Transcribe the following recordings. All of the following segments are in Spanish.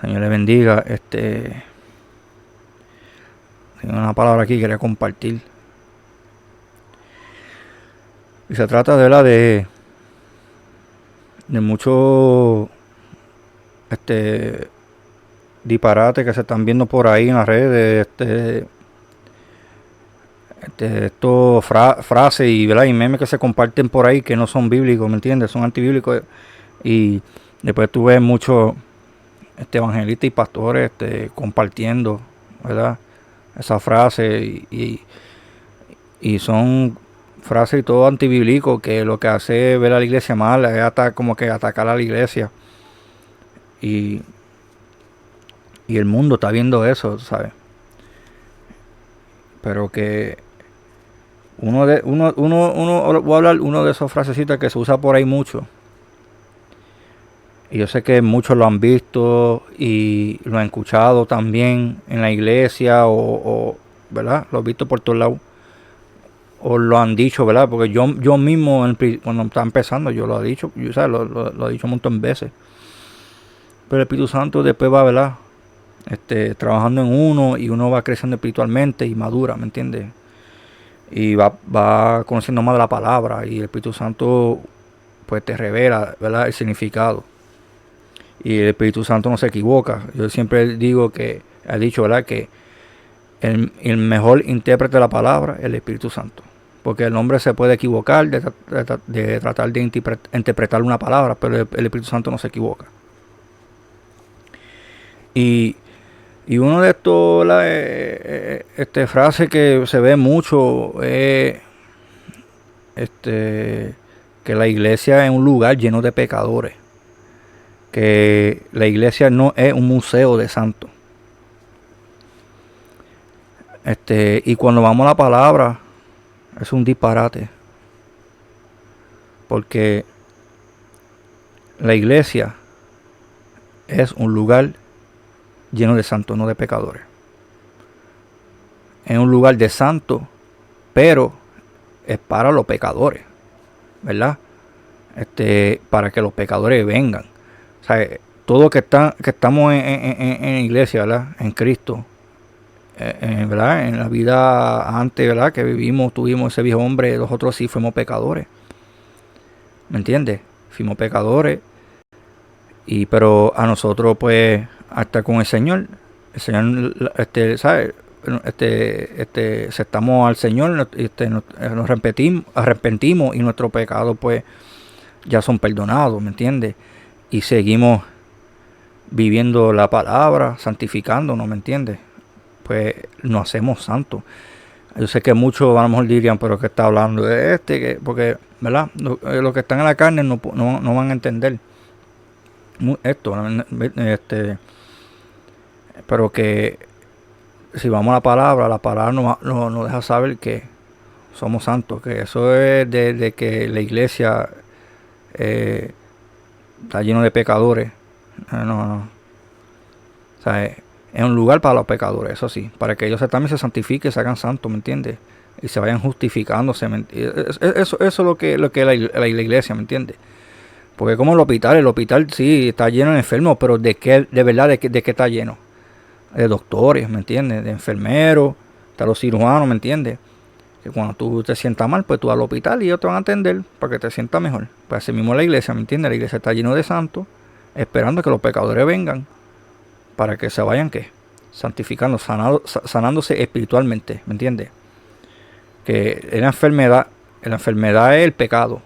Señor le bendiga. Tengo una palabra aquí que quería compartir. Y se trata de la de muchos disparates que se están viendo por ahí en las redes, estos frases y, ¿verdad? Y memes que se comparten por ahí que no son bíblicos, ¿me entiendes? Son antibíblicos. Y después tú ves muchos evangelistas y pastores compartiendo, ¿verdad? Esas frases y son frases y todo antibíblico que lo que hace es ver a la iglesia mal, es hasta como que atacar a la iglesia. Y, y el mundo está viendo eso, ¿sabes? Pero que voy a hablar uno de esos frasecitas que se usa por ahí mucho. Y yo sé que muchos lo han visto y lo han escuchado también en la iglesia ¿verdad? Lo he visto por todos lados. O lo han dicho, ¿verdad? Porque yo mismo, cuando está empezando, yo lo he dicho, ¿sabes? Lo he dicho un montón de veces. Pero el Espíritu Santo después va, ¿verdad? Trabajando en uno y uno va creciendo espiritualmente y madura, ¿me entiendes? Y va conociendo más de la palabra y el Espíritu Santo pues te revela, ¿verdad? El significado. Y el Espíritu Santo no se equivoca. Yo siempre digo que, he dicho, ¿verdad? Que el mejor intérprete de la palabra es el Espíritu Santo. Porque el hombre se puede equivocar de tratar de interpretar una palabra, pero el Espíritu Santo no se equivoca. Y uno de estos frases que se ve mucho es que la iglesia es un lugar lleno de pecadores. Que la iglesia no es un museo de santos. Y cuando vamos a la palabra, es un disparate. Porque la iglesia es un lugar lleno de santos, no de pecadores. Es un lugar de santos, pero es para los pecadores, ¿verdad? Para que los pecadores vengan. O sea, todo que estamos en iglesia, ¿verdad? En Cristo, ¿verdad? En la vida antes, ¿verdad? Que vivimos, tuvimos ese viejo hombre, nosotros sí fuimos pecadores. ¿Me entiendes? Fuimos pecadores. Pero a nosotros, pues, hasta con el Señor, ¿sabes? Aceptamos al Señor, nos arrepentimos y nuestros pecados, pues, ya son perdonados, ¿me entiendes? Y seguimos viviendo la palabra, santificándonos, ¿me entiendes? Pues nos hacemos santos. Yo sé que muchos a lo mejor dirían, pero que está hablando de porque, ¿verdad? Los que están en la carne no van a entender esto, pero que si vamos a la palabra nos deja saber que somos santos, que eso es de que la iglesia está lleno de pecadores. No. O sea, es un lugar para los pecadores, eso sí, para que ellos también se santifiquen, se hagan santos, ¿me entiendes? Y se vayan justificándose, eso es lo que es la iglesia, ¿me entiendes? Porque como el hospital sí está lleno de enfermos, pero de verdad, de qué está lleno? De doctores, ¿me entiendes? De enfermeros, de los cirujanos, ¿me entiendes? Que cuando tú te sientas mal, pues tú vas al hospital y ellos te van a atender para que te sientas mejor. Pues así mismo la iglesia, ¿me entiendes? La iglesia está lleno de santos, esperando que los pecadores vengan para que se vayan, ¿qué? Santificando, sanándose espiritualmente, ¿me entiendes? Que la enfermedad es el pecado.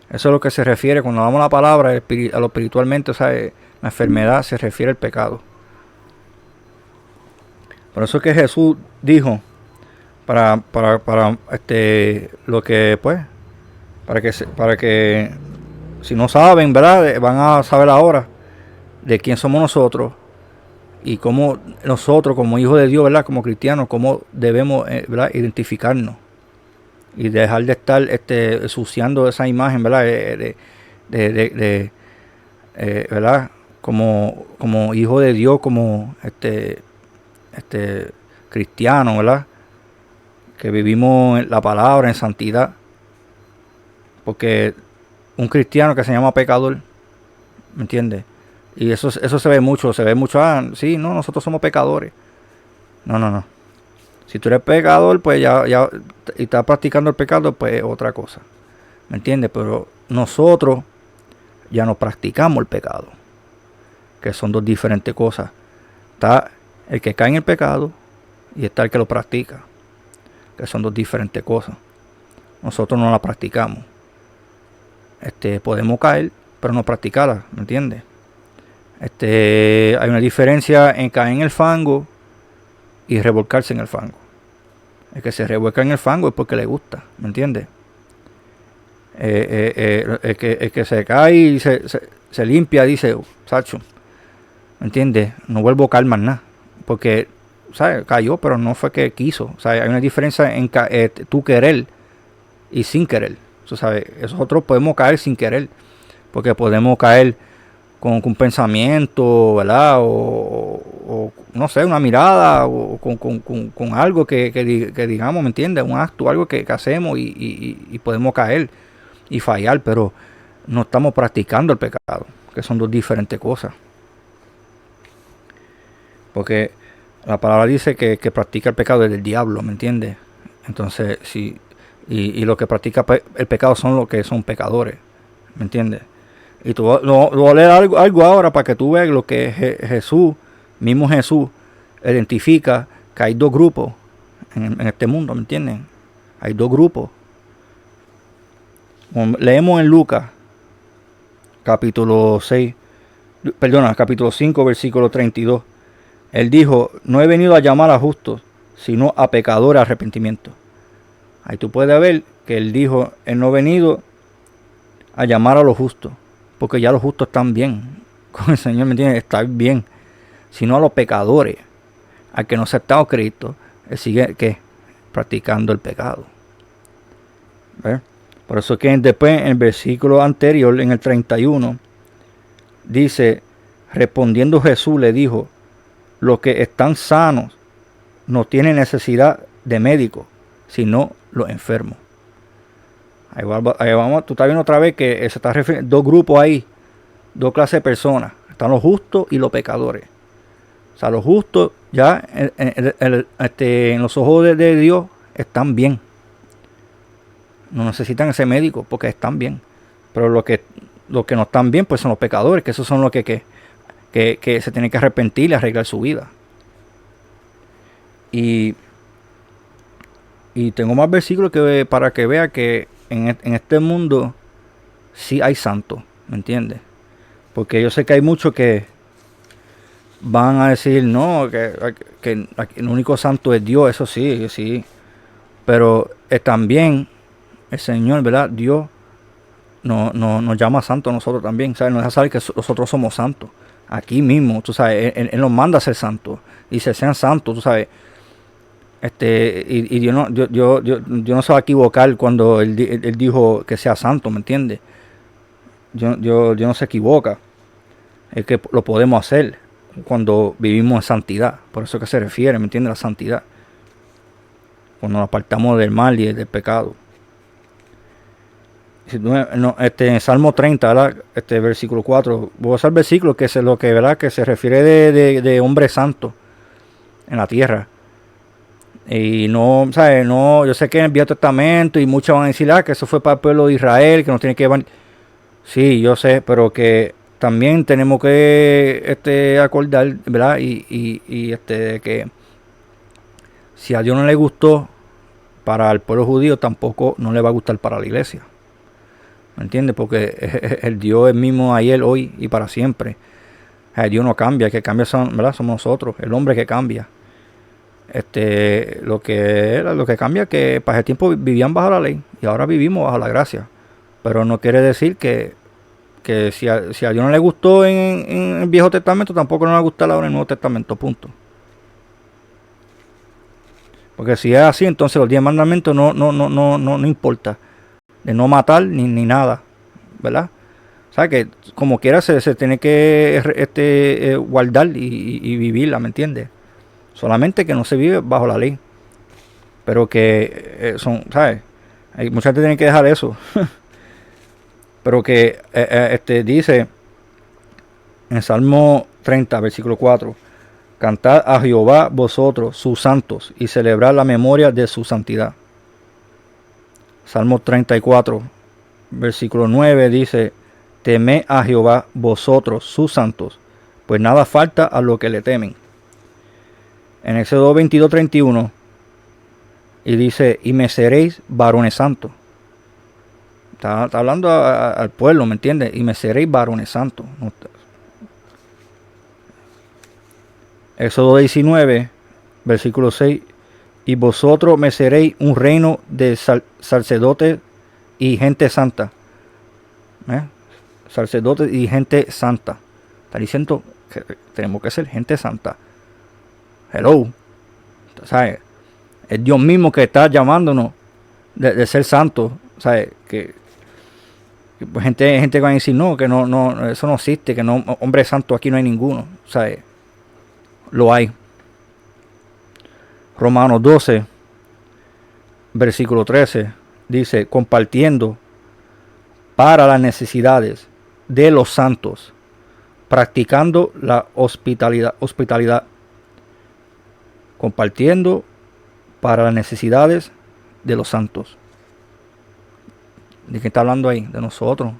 Eso es lo que se refiere cuando damos la palabra a lo espiritualmente, o sea, la enfermedad se refiere al pecado. Por eso es que Jesús dijo, para lo que, pues, para que si no saben, ¿verdad? Van a saber ahora de quién somos nosotros y cómo nosotros, como hijos de Dios, ¿verdad? Como cristianos, cómo debemos, ¿verdad? Identificarnos y dejar de estar ensuciando esa imagen, ¿verdad? ¿Verdad? Como hijo de Dios, como cristiano, ¿verdad? Que vivimos en la palabra, en santidad. Porque un cristiano que se llama pecador, ¿me entiendes? Y eso se ve mucho, sí, no, nosotros somos pecadores. No, no, no. Si tú eres pecador, pues ya y estás practicando el pecado, pues otra cosa. ¿Me entiendes? Pero nosotros ya no practicamos el pecado, que son dos diferentes cosas. Está el que cae en el pecado y está el que lo practica, que son dos diferentes cosas. Nosotros no la practicamos. Podemos caer, pero no practicarla, ¿me entiendes? Hay una diferencia en caer en el fango y revolcarse en el fango. El que se revuelca en el fango es porque le gusta, ¿me entiendes? El que se cae y se limpia dice, Sacho, ¿me entiendes? No vuelvo a caer más nada. Porque, ¿sabes? Cayó, pero no fue que quiso. O sea, hay una diferencia en tú querer y sin querer. Tú sabes, nosotros podemos caer sin querer. Porque podemos caer con un pensamiento, ¿verdad? O no sé, una mirada, o con algo que digamos, ¿me entiendes? Un acto, algo que hacemos y podemos caer y fallar, pero no estamos practicando el pecado, que son dos diferentes cosas. Porque la palabra dice que practica el pecado es del diablo, ¿me entiendes? Entonces, sí, y lo que practica el pecado son los que son pecadores, ¿me entiendes? Y tú voy a leer algo ahora para que tú veas lo que Jesús, mismo Jesús, identifica que hay dos grupos en este mundo, ¿me entienden? Hay dos grupos. Leemos en Lucas, capítulo 5, versículo 32. Él dijo, no he venido a llamar a justos, sino a pecadores a arrepentimiento. Ahí tú puedes ver que él dijo, él no ha venido a llamar a los justos, porque ya los justos están bien con el Señor, ¿me entiendes? Están bien, sino a los pecadores, al que no se ha aceptado Cristo, él sigue, ¿qué? Practicando el pecado. ¿Ves? Por eso que después en el versículo anterior, en el 31, dice, respondiendo Jesús le dijo, los que están sanos no tienen necesidad de médico, sino los enfermos. Ahí vamos, tú estás viendo otra vez que se está refiriendo dos grupos ahí, dos clases de personas. Están los justos y los pecadores. O sea, los justos ya en los ojos de Dios están bien. No necesitan ese médico porque están bien. Pero los que no están bien pues son los pecadores, que esos son los que se tienen que arrepentir y arreglar su vida. Y tengo más versículos para que vea que en este mundo sí hay santos, ¿me entiendes? Porque yo sé que hay muchos que van a decir, no, que el único santo es Dios, eso sí, sí. Pero también el Señor, ¿verdad? Dios nos llama santos a nosotros también, ¿sabes? Nos deja saber que nosotros somos santos. Aquí mismo, tú sabes, Él nos manda a ser santos. Dice, sean santos, tú sabes. Y Dios no se va a equivocar cuando él dijo que sea santo, ¿me entiendes? Dios no se equivoca. Es que lo podemos hacer cuando vivimos en santidad. Por eso que se refiere, ¿me entiendes? La santidad. Cuando nos apartamos del mal y del pecado. En Salmo 30, ¿verdad? Versículo 4. Voy a usar el versículo que es lo que, ¿verdad? Que se refiere de hombre santo en la tierra. Y no, ¿sabes? No, yo sé que en el Viejo Testamento y muchos van a decir, que eso fue para el pueblo de Israel, que no tiene que llevar. Sí, yo sé, pero que también tenemos que acordar, ¿verdad? Que si a Dios no le gustó para el pueblo judío, tampoco no le va a gustar para la iglesia. ¿Me entiendes? Porque el Dios es mismo ayer, hoy y para siempre. Dios no cambia, el que cambia ¿verdad? Somos nosotros, el hombre que cambia. Lo que cambia es que para ese tiempo vivían bajo la ley y ahora vivimos bajo la gracia. Pero no quiere decir que si a Dios no le gustó en el Viejo Testamento, tampoco no le va a gustar ahora en el Nuevo Testamento, punto. Porque si es así, entonces los 10 mandamientos no importa. De no matar ni nada, ¿verdad? O sea que como quiera se tiene que guardar y vivirla, ¿me entiendes? Solamente que no se vive bajo la ley. Pero que ¿sabes? Hay mucha gente tiene que dejar eso. Pero que dice En Salmo 30, versículo 4. Cantad a Jehová vosotros, sus santos, y celebrad la memoria de su santidad. Salmo 34, versículo 9 dice, temed a Jehová vosotros, sus santos, pues nada falta a los que le temen. En Éxodo 22, 31, y dice, y me seréis varones santos. Está hablando al pueblo, ¿me entiendes? Y me seréis varones santos. Éxodo 19, versículo 6, y vosotros me seréis un reino de sacerdotes y gente santa. Sacerdotes y gente santa. Está diciendo que tenemos que ser gente santa. Hello. ¿Sabes? Es Dios mismo que está llamándonos de ser santos. ¿Sabes? Que pues gente va a decir, no, que no, eso no existe, que no, hombre santo aquí no hay ninguno. ¿Sabes? Lo hay. Romanos 12, versículo 13, dice, compartiendo para las necesidades de los santos, practicando la hospitalidad. Compartiendo para las necesidades de los santos. ¿De qué está hablando ahí? De nosotros,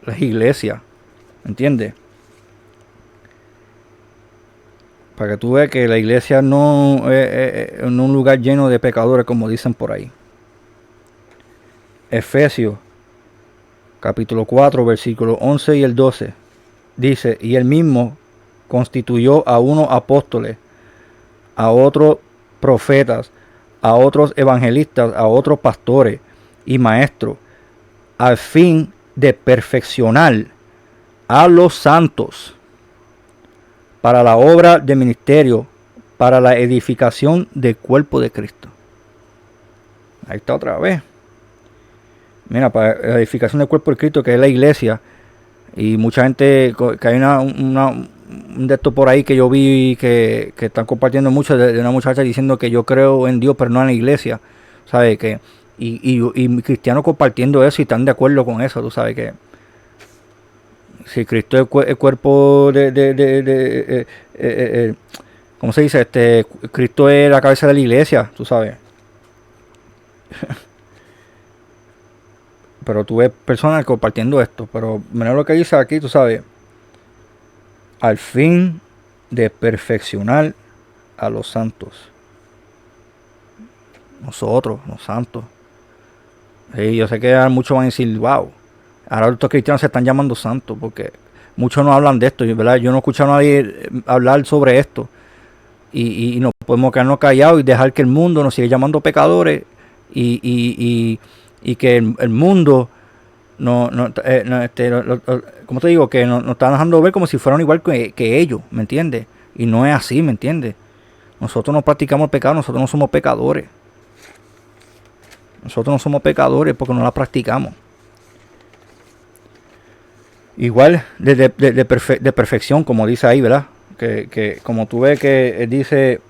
la iglesia. ¿Me entiendes? Para que tú veas que la iglesia no es un lugar lleno de pecadores, como dicen por ahí. Efesios, capítulo 4, versículos 11 y el 12. Dice, y él mismo constituyó a unos apóstoles, a otros profetas, a otros evangelistas, a otros pastores y maestros, al fin de perfeccionar a los santos para la obra de ministerio, para la edificación del cuerpo de Cristo. Ahí está otra vez. Mira, para la edificación del cuerpo de Cristo, que es la iglesia. Y mucha gente, que hay un de esto por ahí que yo vi que están compartiendo mucho de una muchacha diciendo que yo creo en Dios pero no en la iglesia. ¿Sabes? Que y cristianos compartiendo eso y están de acuerdo con eso. Tú sabes que si Cristo es el cuerpo ¿cómo se dice? Cristo es la cabeza de la iglesia, tú sabes. Pero tú ves personas compartiendo esto. Pero mira lo que dice aquí, tú sabes. Al fin de perfeccionar a los santos. Nosotros, los santos. Sí, yo sé que muchos van a decir, wow. Ahora estos cristianos se están llamando santos porque muchos no hablan de esto, ¿verdad? Yo no he escuchado a nadie hablar sobre esto. Y no podemos quedarnos callados y dejar que el mundo nos siga llamando pecadores y que el mundo ¿cómo te digo? Que nos están dejando ver como si fueran igual que ellos, ¿me entiendes? Y no es así, ¿me entiendes? Nosotros no practicamos el pecado, nosotros no somos pecadores. Nosotros no somos pecadores porque no la practicamos. Igual de perfección, como dice ahí, ¿verdad? Que como tú ves que dice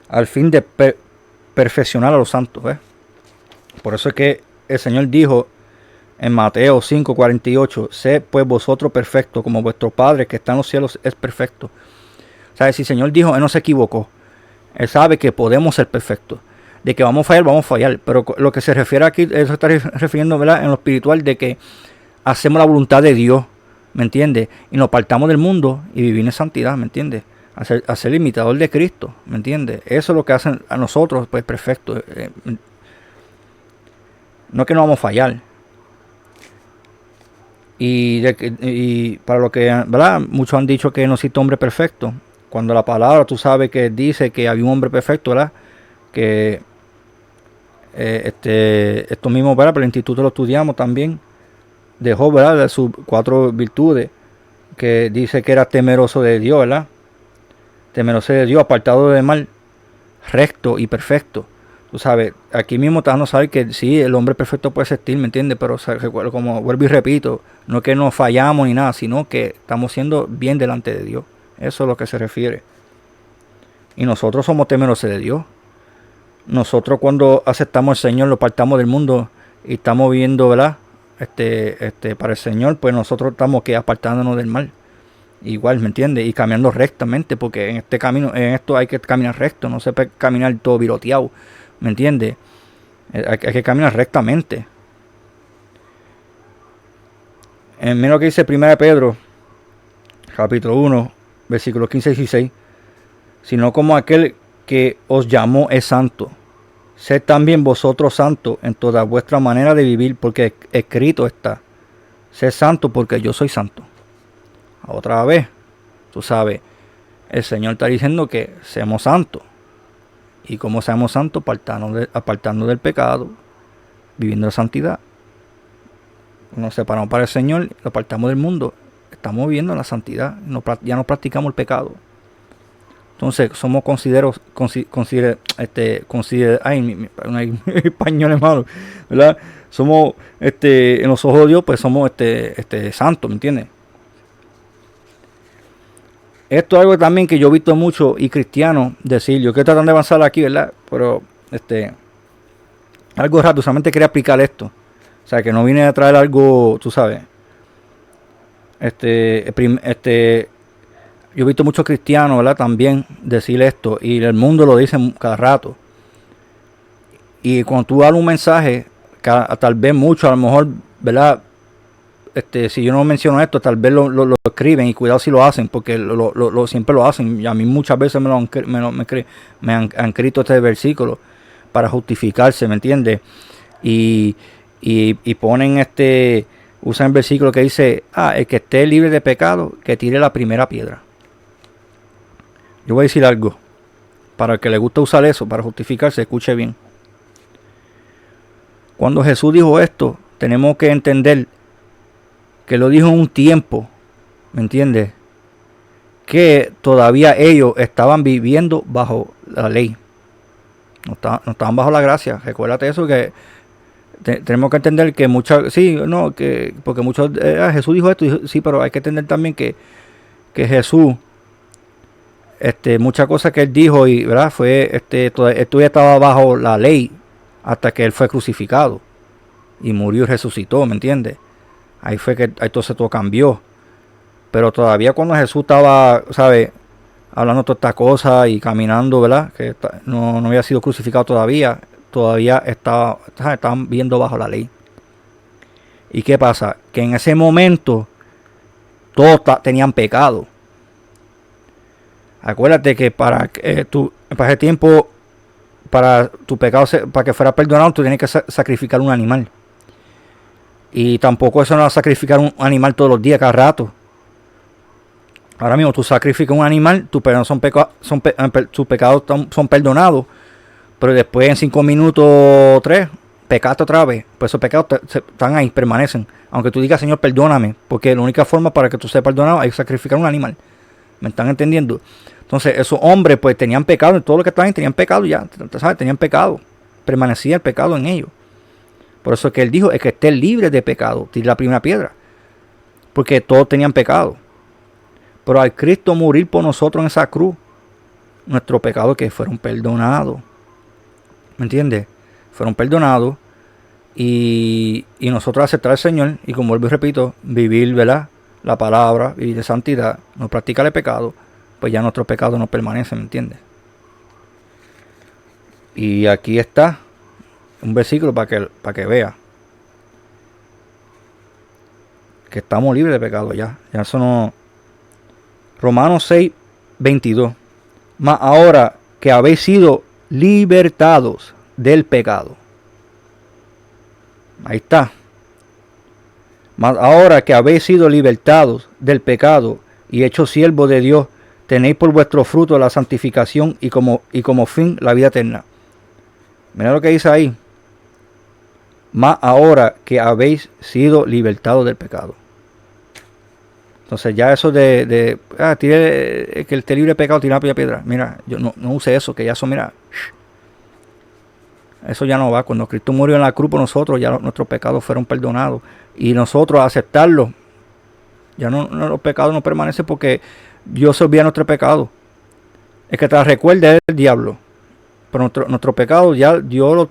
al fin de perfeccionar a los santos, ¿ves? Por eso es que el Señor dijo en Mateo 5:48, sed pues vosotros perfectos como vuestro Padre que está en los cielos es perfecto. O sea, si el Señor dijo, Él no se equivocó. Él sabe que podemos ser perfectos. De que vamos a fallar. Pero lo que se refiere aquí, eso se está refiriendo, ¿verdad? En lo espiritual, de que hacemos la voluntad de Dios, ¿me entiendes? Y nos apartamos del mundo y vivir en santidad, ¿me entiendes? A ser imitador de Cristo, ¿me entiendes? Eso es lo que hacen a nosotros, pues perfecto. No es que no vamos a fallar. Y para lo que, ¿verdad? Muchos han dicho que no existe hombre perfecto. Cuando la palabra, tú sabes que dice que había un hombre perfecto, ¿verdad? Que esto mismo, ¿verdad? Pero el instituto lo estudiamos también. De Job, ¿verdad? De sus 4 virtudes. Que dice que era temeroso de Dios, ¿verdad? Temeroso de Dios, apartado del mal, recto y perfecto. Tú sabes, aquí mismo te van a saber que sí, el hombre perfecto puede existir, ¿me entiendes? Pero como vuelvo y repito, no es que nos fallamos ni nada, sino que estamos siendo bien delante de Dios. Eso es lo que se refiere. Y nosotros somos temerosos de Dios. Nosotros cuando aceptamos al Señor, lo apartamos del mundo y estamos viviendo, ¿verdad? Para el Señor, pues nosotros estamos que apartándonos del mal. igual, ¿me entiendes? Y caminando rectamente, porque en este camino, en esto hay que caminar recto, no se puede caminar todo viroteado, ¿me entiendes? Hay que caminar rectamente. Mira lo que dice 1 Pedro, capítulo 1, versículos 15 y 16. Sino como aquel que os llamó es santo. Sed también vosotros santos en toda vuestra manera de vivir, porque escrito está: sed santo porque yo soy santo. Otra vez, tú sabes, el Señor está diciendo que seamos santos. Y como seamos santos, apartando del pecado, viviendo la santidad. Nos separamos para el Señor, lo apartamos del mundo. Estamos viviendo la santidad, ya no practicamos el pecado. Entonces somos ay, español es malo, ¿verdad? Somos, en los ojos de Dios, pues somos, santos, ¿me entiendes? Esto es algo también que yo he visto mucho y cristianos decir, yo quiero tratar de avanzar aquí, ¿verdad? Pero, algo rápido, solamente quería explicar esto. O sea, que no vine a traer algo, tú sabes. Yo he visto muchos cristianos, ¿verdad? También decir esto. Y el mundo lo dice cada rato. Y cuando tú das un mensaje, tal vez mucho, a lo mejor, ¿verdad? Si yo no menciono esto, tal vez lo escriben. Y cuidado si lo hacen, porque siempre lo hacen. Y a mí muchas veces me han escrito este versículo para justificarse, ¿me entiendes? Y ponen usan el versículo que dice: el que esté libre de pecado, que tire la primera piedra. Yo voy a decir algo, para el que le gusta usar eso, para justificarse, escuche bien. Cuando Jesús dijo esto, tenemos que entender que lo dijo en un tiempo, ¿me entiendes? Que todavía ellos estaban viviendo bajo la ley. No estaban bajo la gracia. Recuérdate eso, que tenemos que entender que porque muchos, Jesús dijo esto, sí, pero hay que entender también que Jesús, muchas cosas que él dijo, y verdad, fue, esto ya estaba bajo la ley hasta que él fue crucificado y murió y resucitó, ¿me entiendes? Ahí fue que entonces todo cambió. Pero todavía cuando Jesús estaba, ¿sabes?, hablando todas estas cosas y caminando, ¿verdad?, que no había sido crucificado todavía estaban viendo bajo la ley. ¿Y qué pasa? Que en ese momento todos tenían pecado. Acuérdate que para ese tiempo, para tu pecado, para que fuera perdonado, tú tienes que sacrificar un animal. Y tampoco eso no va a sacrificar un animal todos los días, cada rato. Ahora mismo tú sacrificas un animal, tus pecados son perdonados. Pero después en 5 minutos 3, pecaste otra vez. Pues esos pecados están ahí, permanecen. Aunque tú digas: Señor, perdóname. Porque la única forma para que tú seas perdonado hay que sacrificar un animal. ¿Me están entendiendo? Entonces esos hombres pues tenían pecado. Todo lo que estaban tenían pecado ya. ¿Sabes? Tenían pecado. Permanecía el pecado en ellos. Por eso es que él dijo: es que esté libre de pecado, tire la primera piedra. Porque todos tenían pecado. Pero al Cristo morir por nosotros en esa cruz, nuestros pecados que fueron perdonados. ¿Me entiendes? Fueron perdonados. Y nosotros aceptar al Señor. Y como vuelvo y repito, vivir, ¿verdad?, la palabra, vivir de santidad, no practicar el pecado, pues ya nuestros pecados no permanecen, ¿me entiendes? Y aquí está un versículo para que vea que estamos libres de pecado ya. Ya eso no. Romanos 6, 22. Mas ahora que habéis sido libertados del pecado. Ahí está. Mas ahora que habéis sido libertados del pecado y hechos siervos de Dios, tenéis por vuestro fruto la santificación y como fin la vida eterna. Mira lo que dice ahí. Mas ahora que habéis sido libertados del pecado. Entonces ya eso que el esté libre de pecado, tira la piedra. Mira, yo no use eso, que ya eso, mira. Eso ya no va. Cuando Cristo murió en la cruz por nosotros, ya nuestros pecados fueron perdonados. Y nosotros aceptarlo, ya los pecados no permanecen, porque Dios se olvida nuestro pecado. Es que te recuerde el diablo. Pero nuestro pecado ya Dios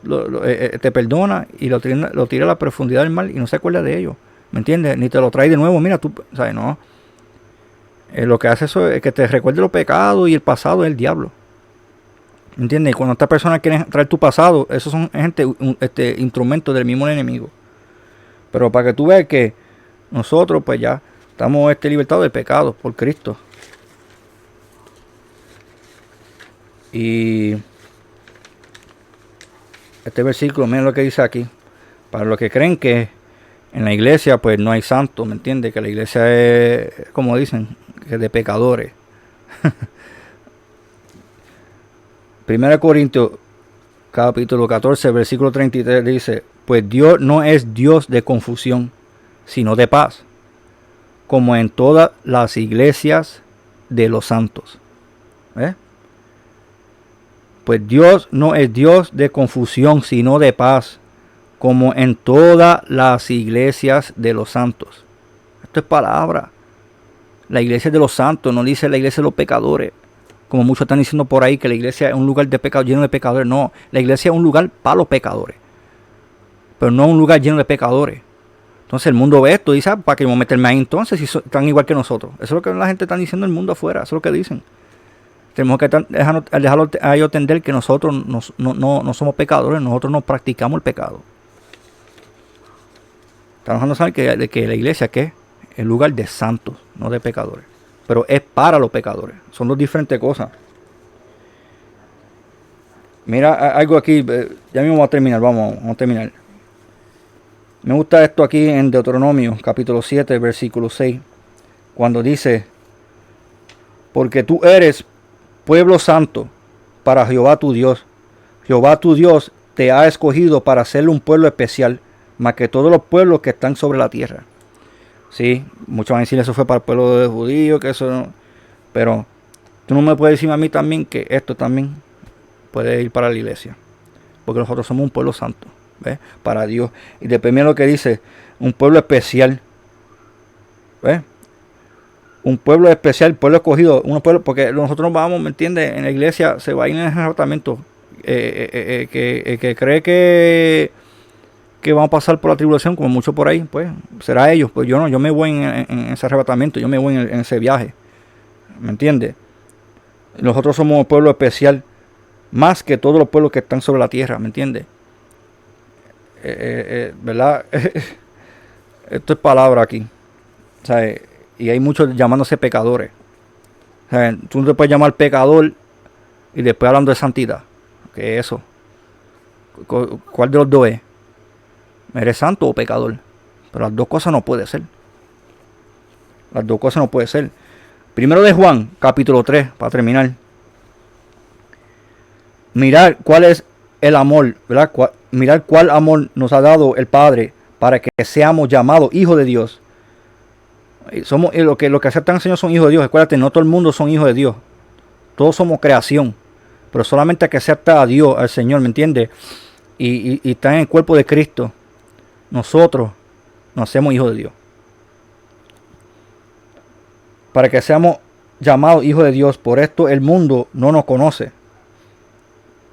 te perdona y lo tira a la profundidad del mar y no se acuerda de ello. ¿Me entiendes? Ni te lo trae de nuevo. Mira, tú, ¿sabes? No. Lo que hace eso es que te recuerde los pecados y el pasado es el diablo. ¿Entiendes? Y cuando estas personas quieren traer tu pasado, esos son gente, instrumentos del mismo enemigo. Pero para que tú veas que nosotros pues ya estamos libertados del pecado por Cristo. Y este versículo, miren lo que dice aquí. Para los que creen que en la iglesia pues no hay santos, ¿me entiendes? Que la iglesia es, como dicen, que es de pecadores. 1 Corintios capítulo 14, versículo 33 dice: pues Dios no es Dios de confusión, sino de paz, como en todas las iglesias de los santos. Pues Dios no es Dios de confusión, sino de paz, como en todas las iglesias de los santos. Esto es palabra. La iglesia de los santos, no dice la iglesia de los pecadores. Como muchos están diciendo por ahí que la iglesia es un lugar de pecado, lleno de pecadores. No, la iglesia es un lugar para los pecadores, pero no un lugar lleno de pecadores. Entonces el mundo ve esto y dice: ¿para qué vamos a meterme ahí entonces si están igual que nosotros? Eso es lo que la gente está diciendo en el mundo afuera, eso es lo que dicen. Tenemos que dejarlo a ellos entender que nosotros no somos pecadores, nosotros no practicamos el pecado. Estamos dejando saber que la iglesia que es el lugar de santos, no de pecadores. Pero es para los pecadores. Son dos diferentes cosas. Mira algo aquí. Ya mismo vamos a terminar. Vamos a terminar. Me gusta esto aquí en Deuteronomio capítulo 7 versículo 6. Cuando dice: porque tú eres pueblo santo para Jehová tu Dios. Jehová tu Dios te ha escogido para ser un pueblo especial, más que todos los pueblos que están sobre la tierra. Sí, muchos van a decir eso fue para el pueblo de judío, que eso no. Pero tú no me puedes decir a mí también que esto también puede ir para la iglesia. Porque nosotros somos un pueblo santo, ¿ves? Para Dios. Y después mira lo que dice: un pueblo especial. ¿Ves? Un pueblo especial, pueblo escogido. Un pueblo, porque nosotros vamos, ¿me entiendes? En la iglesia se va a ir en el arrebatamiento. Que cree que vamos a pasar por la tribulación, como mucho por ahí, pues será ellos. Pues yo no, yo me voy en ese arrebatamiento, yo me voy en ese viaje, ¿me entiendes? Nosotros somos un pueblo especial, más que todos los pueblos que están sobre la tierra, ¿me entiendes? ¿Verdad? Esto es palabra aquí, o sea, y hay muchos llamándose pecadores. O sea, tú no te puedes llamar pecador y después hablando de santidad. ¿Qué es eso? ¿Cuál de los dos es? ¿Eres santo o pecador? Pero las dos cosas no puede ser. Las dos cosas no puede ser. Primero de Juan, capítulo 3, para terminar. Mirar cuál es el amor, ¿verdad? Mirar cuál amor nos ha dado el Padre para que seamos llamados hijos de Dios. Somos lo que aceptan al Señor son hijos de Dios. Acuérdate, no todo el mundo son hijos de Dios. Todos somos creación. Pero solamente el que acepta a Dios, al Señor, ¿me entiendes? Y está en el cuerpo de Cristo. Nosotros nos hacemos hijos de Dios. Para que seamos llamados hijos de Dios. Por esto el mundo no nos conoce,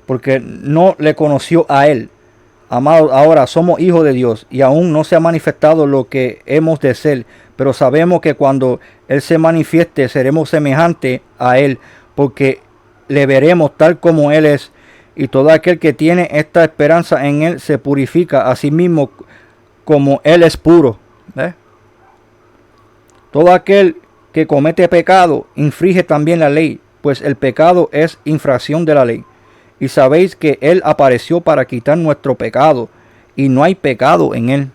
porque no le conoció a Él. Amados, ahora somos hijos de Dios y aún no se ha manifestado lo que hemos de ser. Pero sabemos que cuando Él se manifieste seremos semejantes a Él, porque le veremos tal como Él es. Y todo aquel que tiene esta esperanza en Él se purifica a sí mismo como Él es puro. ¿Ves? Todo aquel que comete pecado infringe también la ley, pues el pecado es infracción de la ley. Y sabéis que Él apareció para quitar nuestro pecado, y no hay pecado en Él.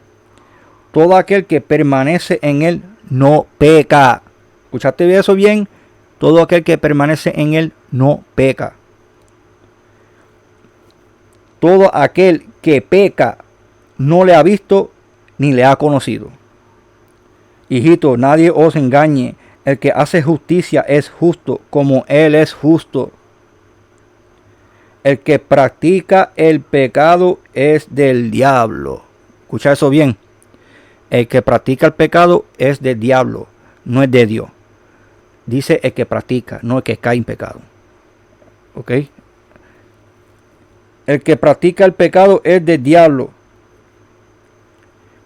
Todo aquel que permanece en Él no peca. ¿Escuchaste eso bien? Todo aquel que permanece en Él no peca. Todo aquel que peca no le ha visto ni le ha conocido. Hijito, nadie os engañe. El que hace justicia es justo, como Él es justo. El que practica el pecado es del diablo. Escucha eso bien. El que practica el pecado es del diablo, no es de Dios. Dice el que practica, no el que cae en pecado. ¿Ok? El que practica el pecado es del diablo,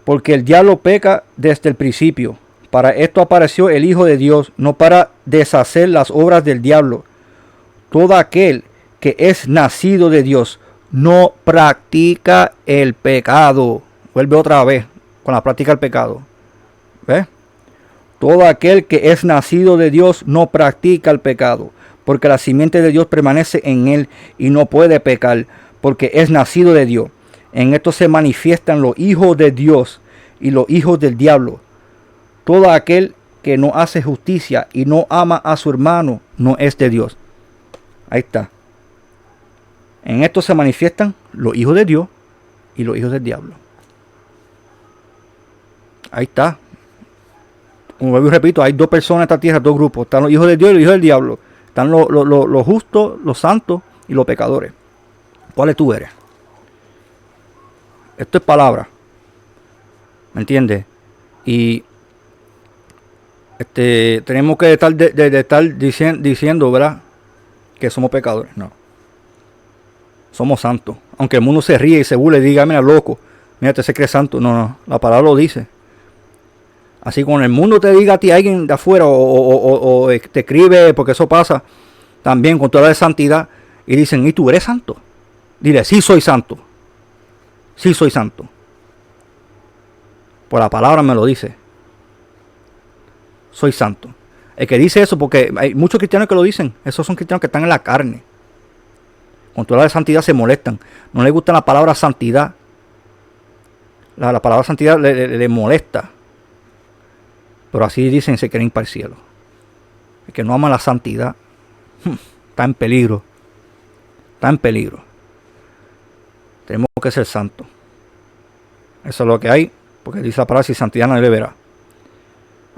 porque el diablo peca desde el principio. Para esto apareció el Hijo de Dios, no para deshacer las obras del diablo. Todo aquel que es nacido de Dios no practica el pecado. Vuelve otra vez con la práctica del pecado. ¿Ves? Todo aquel que es nacido de Dios no practica el pecado, porque la simiente de Dios permanece en él y no puede pecar, porque es nacido de Dios. En esto se manifiestan los hijos de Dios y los hijos del diablo. Todo aquel que no hace justicia y no ama a su hermano no es de Dios. Ahí está. En esto se manifiestan los hijos de Dios y los hijos del diablo. Ahí está. Como vuelvo y repito, hay dos personas en esta tierra, dos grupos. Están los hijos de Dios y los hijos del diablo. Están los justos, los santos y los pecadores. ¿Cuáles tú eres? Esto es palabra. ¿Me entiendes? Y tenemos que estar, estar diciendo, ¿verdad? Que somos pecadores. No. Somos santos. Aunque el mundo se ríe y se burle y diga, mira, loco, mira, te se cree santo. No, no. La palabra lo dice. Así como el mundo te diga a ti, alguien de afuera, o te escribe, porque eso pasa también con toda la santidad, y dicen, ¿y tú eres santo? Dile, sí soy santo. Sí soy santo. Por la palabra me lo dice. Soy santo. El que dice eso, porque hay muchos cristianos que lo dicen, esos son cristianos que están en la carne. Con toda la santidad se molestan. No les gusta la palabra santidad. La palabra santidad le molesta. Pero así dicen, se creen para el cielo. El que no ama la santidad está en peligro. Está en peligro. Tenemos que ser santos. Eso es lo que hay. Porque dice la palabra, si santidad nadie le verá.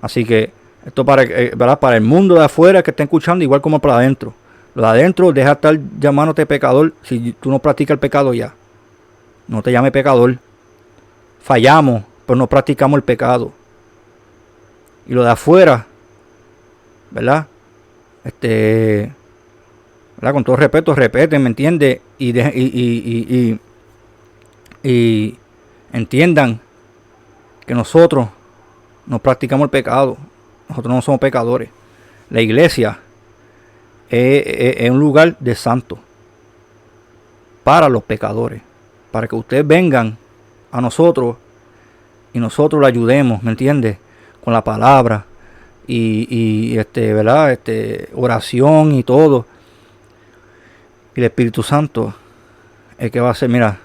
Así que esto ¿verdad? Para el mundo de afuera que está escuchando, igual como para adentro. Lo de adentro, deja de estar llamándote pecador si tú no practicas el pecado ya. No te llame pecador. Fallamos, pero no practicamos el pecado. Y lo de afuera, ¿verdad? ¿Verdad? Con todo respeto, respeten, ¿me entiende? Y entiendan que nosotros no practicamos el pecado. Nosotros no somos pecadores. La iglesia es un lugar de santos para los pecadores. Para que ustedes vengan a nosotros y nosotros le ayudemos, ¿me entiende? Con la palabra ¿verdad? Oración y todo. Y el Espíritu Santo es que va a ser, mira,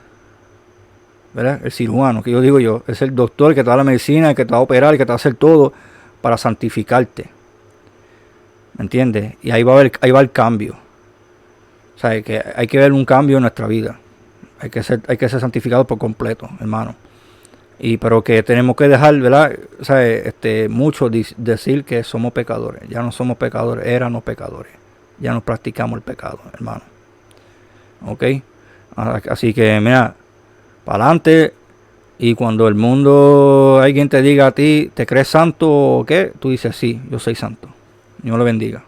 ¿verdad? El cirujano, que yo digo yo, es el doctor que te da la medicina, el que te va a operar, el que te va a hacer todo para santificarte. ¿Me entiendes? Y ahí va el cambio. O sea, que hay que ver un cambio en nuestra vida. Hay que ser santificado por completo, hermano. Pero que tenemos que dejar, ¿verdad? O sea, mucho decir que somos pecadores. Ya no somos pecadores, éramos pecadores. Ya no practicamos el pecado, hermano. ¿Ok? Así que, mira, para adelante. Y cuando el mundo, alguien te diga a ti, ¿te crees santo o qué? Tú dices, sí, yo soy santo. Dios le bendiga.